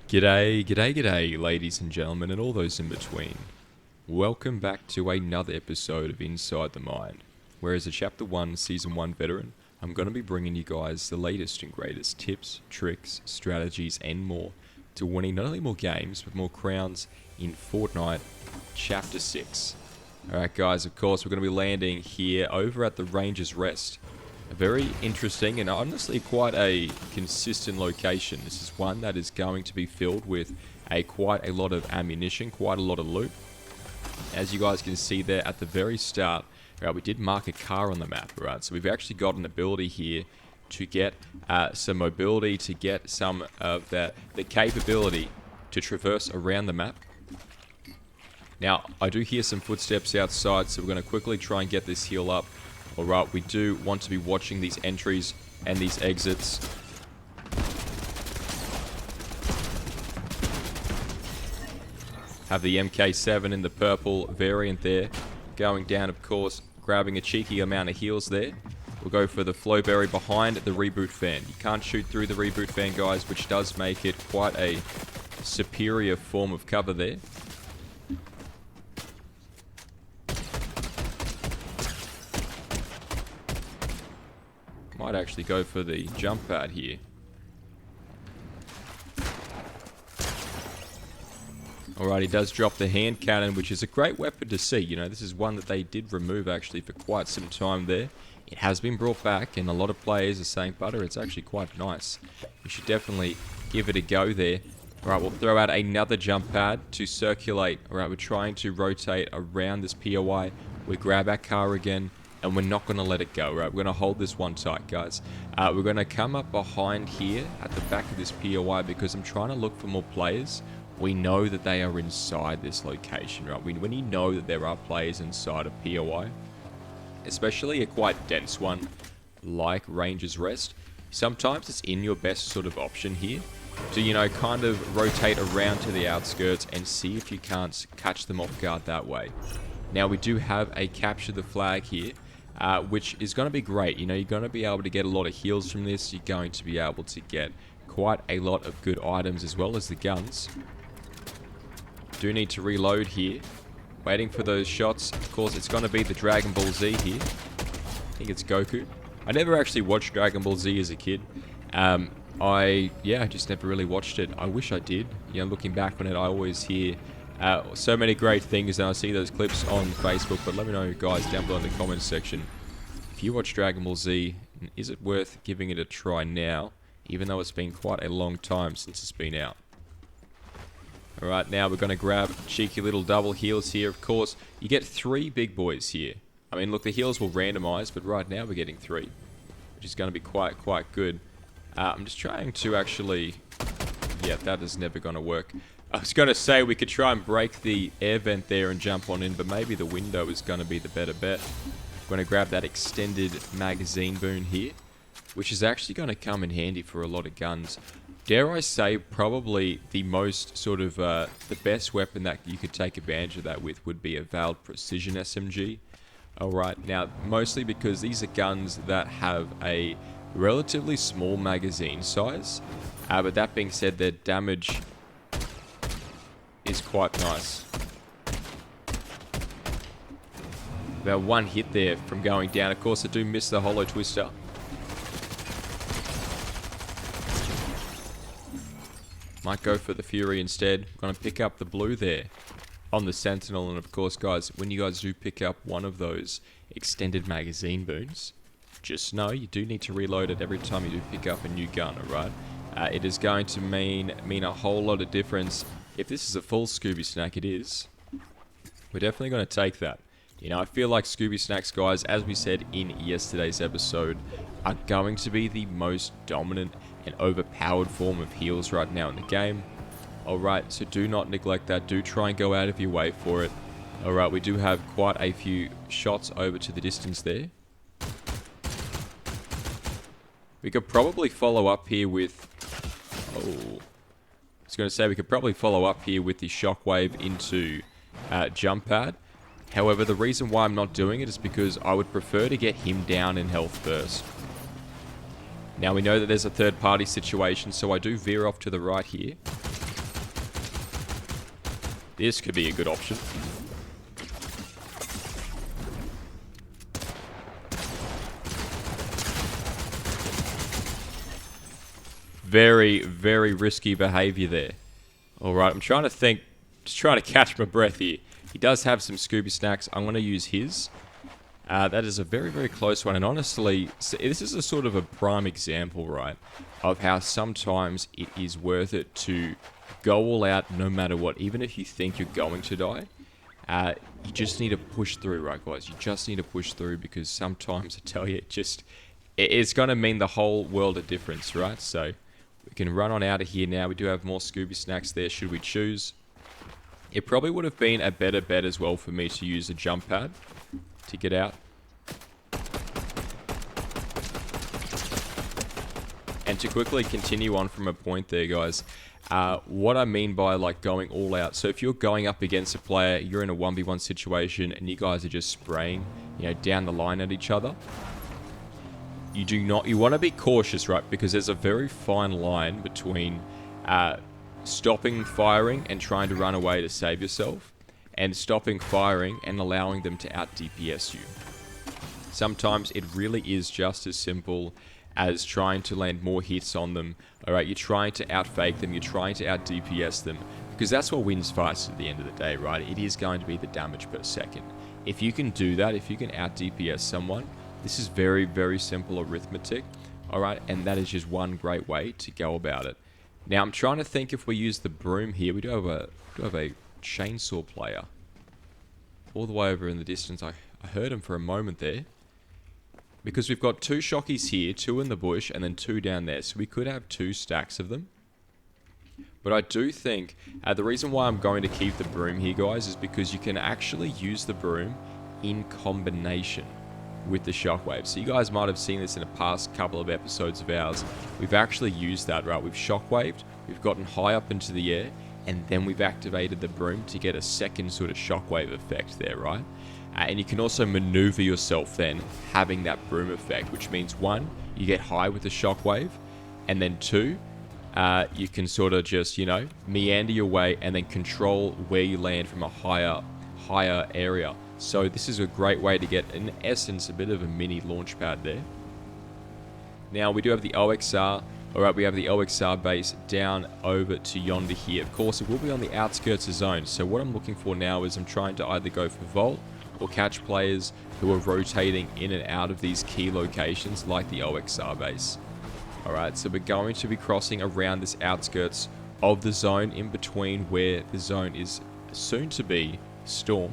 G'day, ladies and gentlemen, and all those in between. Welcome back to another episode of Inside the Mind, where as a Chapter 1, Season 1 veteran, I'm going to be bringing you guys the latest and greatest tips, tricks, strategies, and more to winning not only more games, but more crowns in Fortnite Chapter 6. Alright guys, of course, we're going to be landing here over at the Ranger's Rest. A very interesting and honestly quite a consistent location. This is one that is going to be filled with quite a lot of ammunition, quite a lot of loot. As you guys can see there at the very start, we did mark a car on the map, right? So we've actually got an ability here to get some mobility, to get some of the capability to traverse around the map. Now, I do hear some footsteps outside, so we're going to quickly try and get this heal up. Alright, we do want to be watching these entries and these exits. Have the MK7 in the purple variant there. Going down, of course, grabbing a cheeky amount of heals there. We'll go for the Flowberry behind the reboot fan. You can't shoot through the reboot fan, guys, which does make it quite a superior form of cover there. Might actually go for the jump pad here. Alright, he does drop the hand cannon, which is a great weapon to see. You know, this is one that they did remove actually for quite some time there. It has been brought back, and a lot of players are saying, Butter, it's actually quite nice. You should definitely give it a go there. Alright, we'll throw out another jump pad to circulate. Alright, we're trying to rotate around this POI. We grab our car again. And we're not going to let it go, right? We're going to hold this one tight, guys. We're going to come up behind here at the back of this POI because I'm trying to look for more players. We know that they are inside this location, right? When you know that there are players inside a POI, especially a quite dense one like Ranger's Rest, sometimes it's in your best sort of option here to, you know, kind of rotate around to the outskirts and see if you can't catch them off guard that way. Now, we do have a capture the flag here. Which is going to be great. You know, you're going to be able to get a lot of heals from this. You're going to be able to get quite a lot of good items as well as the guns. Do need to reload here. Waiting for those shots. Of course, it's going to be the Dragon Ball Z here. I think it's Goku. I never actually watched Dragon Ball Z as a kid. I just never really watched it. I wish I did. You know, looking back on it, I always hear so many great things, and I see those clips on Facebook, but let me know, guys, down below in the comments section. If you watch Dragon Ball Z, is it worth giving it a try now, even though it's been quite a long time since it's been out? Alright, now we're going to grab cheeky little double heals here. Of course, you get 3 big boys here. I mean, look, the heals will randomize, but right now we're getting 3, which is going to be quite good. I'm just trying to actually... Yeah, that is never going to work. I was going to say we could try and break the air vent there and jump on in, but maybe the window is going to be the better bet. I'm going to grab that extended magazine boon here, which is actually going to come in handy for a lot of guns. Dare I say, probably the most sort of, the best weapon that you could take advantage of that with would be a Valve Precision SMG. Alright, now, mostly because these are guns that have a relatively small magazine size, but that being said, their damage is quite nice. About 1 hit there from going down. Of course, I do miss the Hollow Twister. Might go for the Fury instead. I'm going to pick up the blue there on the Sentinel. And of course, guys, when you guys do pick up one of those extended magazine boons, just know you do need to reload it every time you do pick up a new gun, alright? It is going to mean a whole lot of difference. If this is a full Scooby Snack, it is. We're definitely going to take that. You know, I feel like Scooby Snacks, guys, as we said in yesterday's episode, are going to be the most dominant and overpowered form of heals right now in the game. Alright, so do not neglect that. Do try and go out of your way for it. Alright, we do have quite a few shots over to the distance there. We could probably follow up here with... Oh... I was going to say we could probably follow up here with the shockwave into jump pad. However, the reason why I'm not doing it is because I would prefer to get him down in health first. Now we know that there's a third party situation, so I do veer off to the right here. This could be a good option. Very, very risky behavior there. Alright, I'm trying to think. Just trying to catch my breath here. He does have some Scooby Snacks. I'm going to use his. That is a very, very close one. And honestly, this is a sort of a prime example, right, of how sometimes it is worth it to go all out no matter what. Even if you think you're going to die, you just need to push through, right, guys? You just need to push through, because sometimes, I tell you, it's going to mean the whole world of difference, right? So we can run on out of here now. We do have more Scooby Snacks there, should we choose. It probably would have been a better bet as well for me to use a jump pad to get out. And to quickly continue on from a point there, guys, what I mean by like going all out. So if you're going up against a player, you're in a 1v1 situation and you guys are just spraying, you know, down the line at each other. You want to be cautious, right? Because there's a very fine line between stopping firing and trying to run away to save yourself, and stopping firing and allowing them to out DPS you. Sometimes it really is just as simple as trying to land more hits on them. Alright, you're trying to out fake them, you're trying to out DPS them, because that's what wins fights at the end of the day, right? It is going to be the damage per second. If you can do that, if you can out DPS someone, this is very, very simple arithmetic. Alright, and that is just one great way to go about it. Now, I'm trying to think if we use the broom here. We do have a chainsaw player all the way over in the distance. I heard him for a moment there. Because we've got 2 shockies here, 2 in the bush, and then 2 down there. So we could have 2 stacks of them. But I do think the reason why I'm going to keep the broom here, guys, is because you can actually use the broom in combination with the shockwave. So you guys might have seen this in a past couple of episodes of ours. We've actually used that, right? We've shockwaved, we've gotten high up into the air, and then we've activated the broom to get a second sort of shockwave effect there, right? And you can also maneuver yourself then, having that broom effect, which means 1, you get high with the shockwave, and then 2, you can sort of just, you know, meander your way and then control where you land from a higher area. So this is a great way to get, in essence, a bit of a mini launch pad there. Now, we do have the OXR. Alright, we have the OXR base down over to yonder here. Of course, it will be on the outskirts of zone. So what I'm looking for now is I'm trying to either go for Vault or catch players who are rotating in and out of these key locations like the OXR base. Alright, so we're going to be crossing around this outskirts of the zone, in between where the zone is soon to be Storm.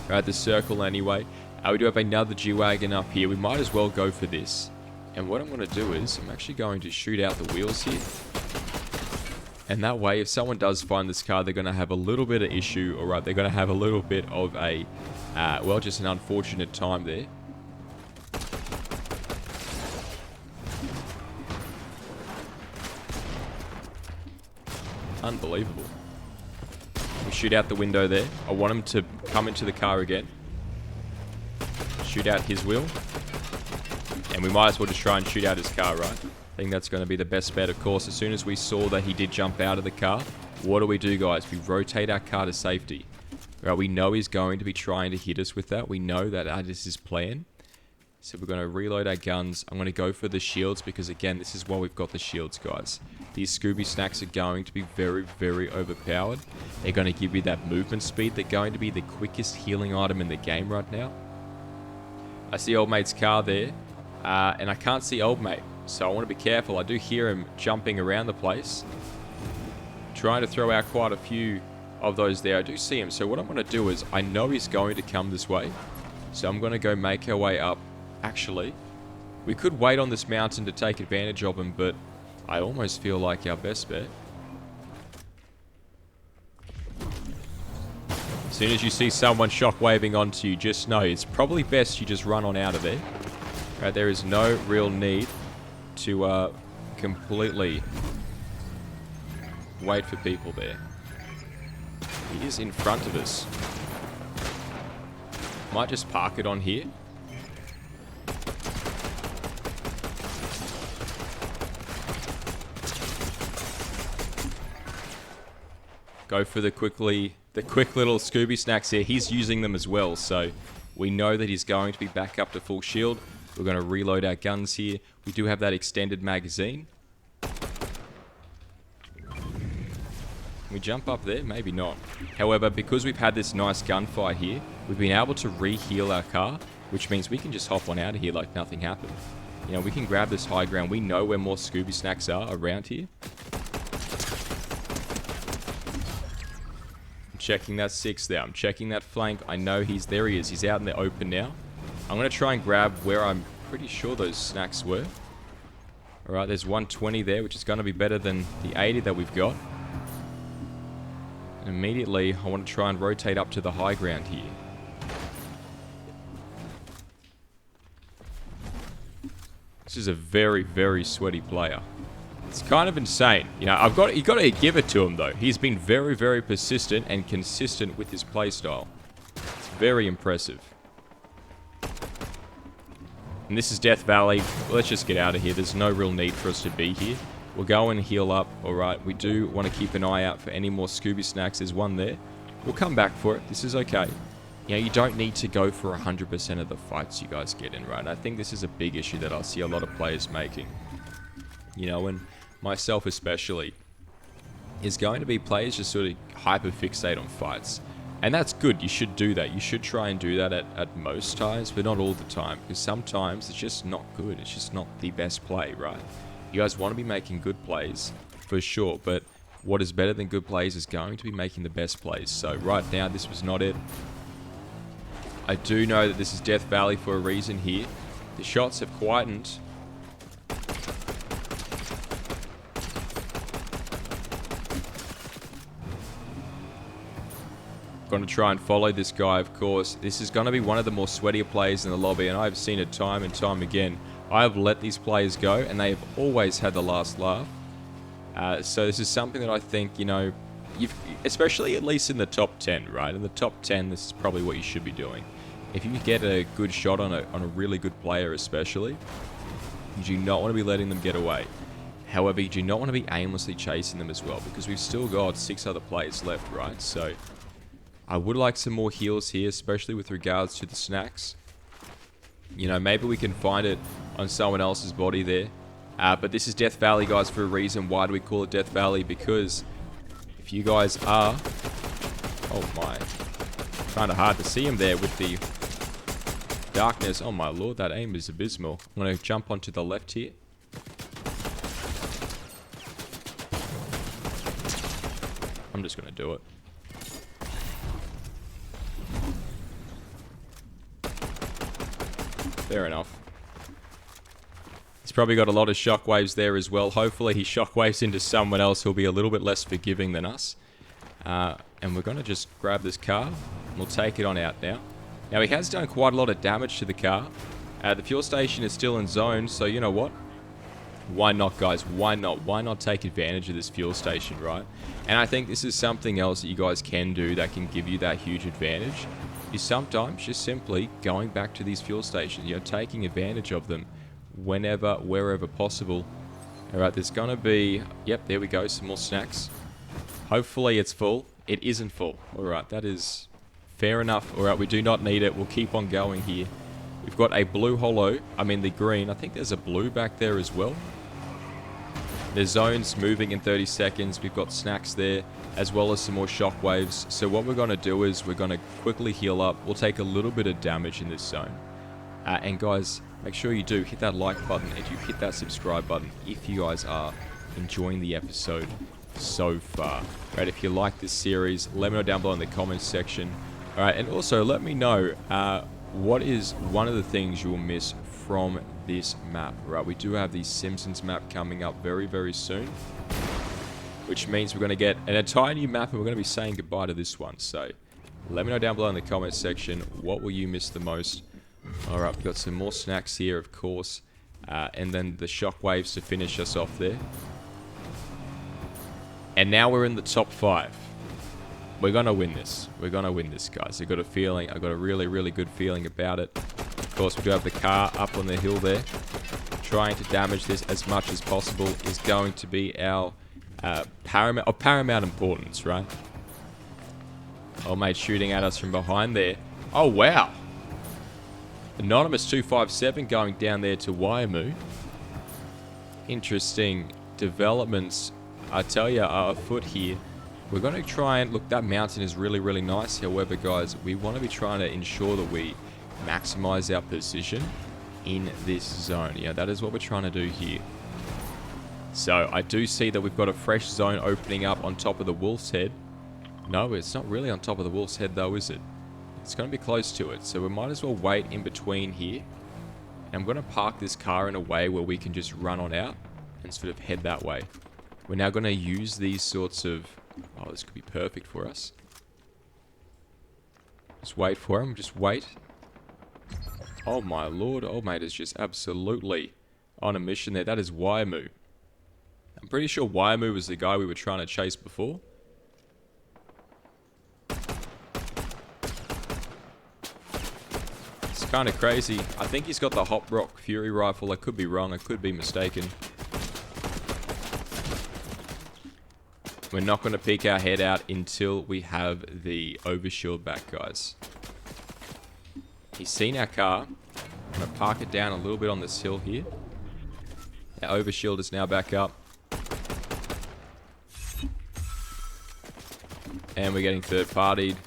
Alright, the circle anyway. We do have another G-Wagon up here. We might as well go for this. And what I'm going to do is, I'm actually going to shoot out the wheels here. And that way, if someone does find this car, they're going to have a little bit of issue. Alright, they're going to have a little bit of a, well, just an unfortunate time there. Unbelievable. We shoot out the window there. I want him to come into the car again. Shoot out his wheel. And we might as well just try and shoot out his car, right? I think that's going to be the best bet, of course. As soon as we saw that he did jump out of the car, what do, guys? We rotate our car to safety. Right, we know he's going to be trying to hit us with that. We know that is his plan. So we're going to reload our guns. I'm going to go for the shields because, again, this is why we've got the shields, guys. These Scooby Snacks are going to be very, very overpowered. They're going to give you that movement speed. They're going to be the quickest healing item in the game right now. I see old mate's car there, and I can't see old mate. So I want to be careful. I do hear him jumping around the place, trying to throw out quite a few of those there. I do see him. So what I'm going to do is, I know he's going to come this way. So I'm going to go make our way up. Actually, we could wait on this mountain to take advantage of him, but I almost feel like our best bet. As soon as you see someone shockwaving onto you, just know it's probably best you just run on out of there. Right, there is no real need to completely wait for people there. He is in front of us. Might just park it on here. Go for the quick little Scooby snacks here. He's using them as well, so we know that he's going to be back up to full shield. We're going to reload our guns here. We do have that extended magazine. Can we jump up there? Maybe not. However, because we've had this nice gunfight here, we've been able to re-heal our car, which means we can just hop on out of here like nothing happened. You know, we can grab this high ground. We know where more Scooby snacks are around here. I'm checking that 6 there. I'm checking that flank. I know there he is. He's out in the open now. I'm going to try and grab where I'm pretty sure those snacks were. Alright, there's 120 there, which is going to be better than the 80 that we've got. And immediately, I want to try and rotate up to the high ground here. This is a very, very sweaty player. It's kind of insane. You know, you got to give it to him though. He's been very, very persistent and consistent with his playstyle. It's very impressive. And this is Death Valley. Well, let's just get out of here. There's no real need for us to be here. We'll go and heal up. Alright, we do want to keep an eye out for any more Scooby snacks. There's one there. We'll come back for it. This is okay. You know, you don't need to go for 100% of the fights you guys get in, right? I think this is a big issue that I see a lot of players making. You know, and myself especially, is going to be players just sort of hyper-fixate on fights. And that's good. You should do that. You should try and do that at most times, but not all the time. Because sometimes it's just not good. It's just not the best play, right? You guys want to be making good plays, for sure. But what is better than good plays is going to be making the best plays. So right now, this was not it. I do know that this is Death Valley for a reason here. The shots have quietened. Going to try and follow this guy, of course. This is going to be one of the more sweatier players in the lobby, and I've seen it time and time again. I have let these players go, and they have always had the last laugh. So this is something that I think, you know, especially at least in the top 10, right? In the top 10, this is probably what you should be doing. If you get a good shot on a really good player especially, you do not want to be letting them get away. However, you do not want to be aimlessly chasing them as well, because we've still got 6 other players left, right? So I would like some more heals here, especially with regards to the snacks. You know, maybe we can find it on someone else's body there. But this is Death Valley, guys, for a reason. Why do we call it Death Valley? Because if you guys are... Oh my. Kind of hard to see him there with the darkness. Oh my lord, that aim is abysmal. I'm going to jump onto the left here. I'm just going to do it. Fair enough. He's probably got a lot of shockwaves there as well. Hopefully he shockwaves into someone else who'll be a little bit less forgiving than us. And we're going to just grab this car. And we'll take it on out now. Now he has done quite a lot of damage to the car. The fuel station is still in zone, so you know what? Why not, guys? Why not? Why not take advantage of this fuel station, right? And I think this is something else that you guys can do that can give you that huge advantage. Is sometimes just simply going back to these fuel stations, you know, taking advantage of them whenever, wherever possible. Alright, there's gonna be, yep, there we go, some more snacks. Hopefully it's full. It isn't full. Alright, that is fair enough. Alright, we do not need it. We'll keep on going here. We've got a blue holo, the green. I think there's a blue back there as well. There's zones moving in 30 seconds. We've got snacks there, as well as some more shockwaves. So what we're going to do is we're going to quickly heal up. We'll take a little bit of damage in this zone. And guys, make sure you do hit that like button and you hit that subscribe button if you guys are enjoying the episode so far. Right, if you like this series, let me know down below in the comments section. Alright, and also let me know what is one of the things you will miss from this map. Right, we do have the Simpsons map coming up very, very soon, which means we're going to get an entire new map and we're going to be saying goodbye to this one. So let me know down below in the comments section, what will you miss the most? Alright, we've got some more snacks here, of course, and then the shockwaves to finish us off there. And now we're in the top 5. We're going to win this. We're going to win this, guys. I've got a feeling. I've got a really, really good feeling about it. Of course, we do have the car up on the hill there. Trying to damage this as much as possible is going to be our paramount importance, right? Old mate shooting at us from behind there. Oh, wow. Anonymous 257 going down there to Waiamu. Interesting developments, I tell you, are afoot here. We're going to try and... Look, that mountain is really, really nice. However, guys, we want to be trying to ensure that we maximize our position in this zone. Yeah, that is what we're trying to do here. So, I do see that we've got a fresh zone opening up on top of the Wolf's Head. No, it's not really on top of the Wolf's Head, though, is it? It's going to be close to it. So, we might as well wait in between here. And I'm going to park this car in a way where we can just run on out and sort of head that way. We're now going to use these sorts of... Oh, this could be perfect for us. Just wait for him. Just wait. Oh, my lord. Old mate is just absolutely on a mission there. That is Waiamu. I'm pretty sure Waiamu was the guy we were trying to chase before. It's kind of crazy. I think he's got the Hot Rock Fury rifle. I could be wrong. I could be mistaken. We're not going to peek our head out until we have the overshield back, guys. He's seen our car. I'm going to park it down a little bit on this hill here. Our overshield is now back up. And we're getting third-partied.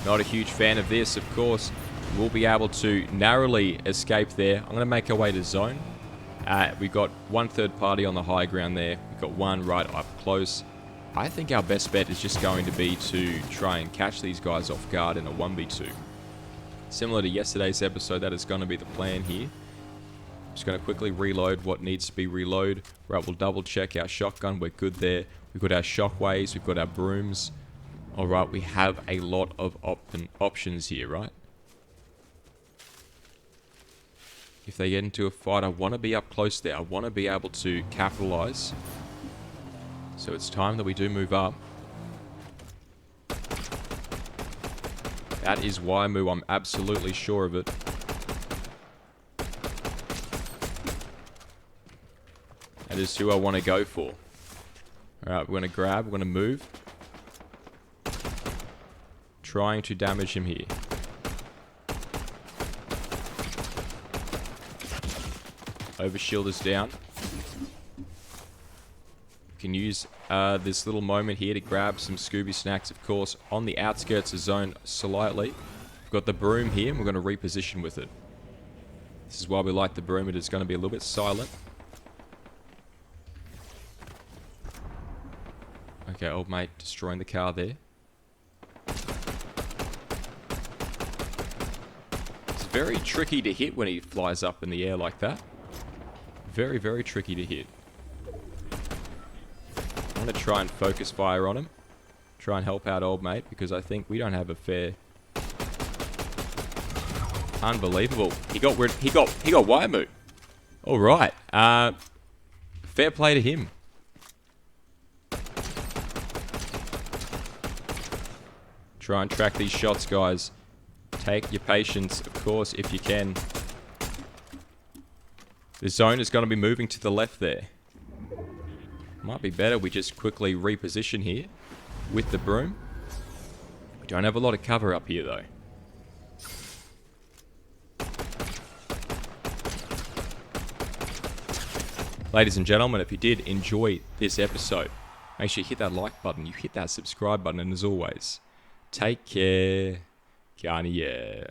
Not a huge fan of this, of course. We'll be able to narrowly escape there. I'm going to make our way to zone. We've got one third party on the high ground there. We've got one right up close. I think our best bet is just going to be to try and catch these guys off guard in a 1v2. Similar to yesterday's episode, that is going to be the plan here. Just going to quickly reload what needs to be reloaded. Right, we'll double check our shotgun. We're good there. We've got our shockwaves. We've got our brooms. Alright, we have a lot of options here, right? If they get into a fight, I want to be up close there. I want to be able to capitalize. So it's time that we do move up. That is Waiamu. I'm absolutely sure of it. That is who I want to go for. Alright, we're going to grab. We're going to move. Trying to damage him here. Overshield is down. We can use this little moment here to grab some Scooby snacks, of course, on the outskirts of zone slightly. We've got the broom here, and we're going to reposition with it. This is why we like the broom. It is going to be a little bit silent. Okay, old mate destroying the car there. It's very tricky to hit when he flies up in the air like that. Very, very tricky to hit. I'm going to try and focus fire on him. Try and help out old mate, because I think we don't have a fair... Unbelievable. He got Waiamu. Alright. Fair play to him. Try and track these shots, guys. Take your patience, of course, if you can. The zone is going to be moving to the left there. Might be better we just quickly reposition here with the broom. We don't have a lot of cover up here, though. Ladies and gentlemen, if you did enjoy this episode, make sure you hit that like button, you hit that subscribe button, and as always, take care. Kanye.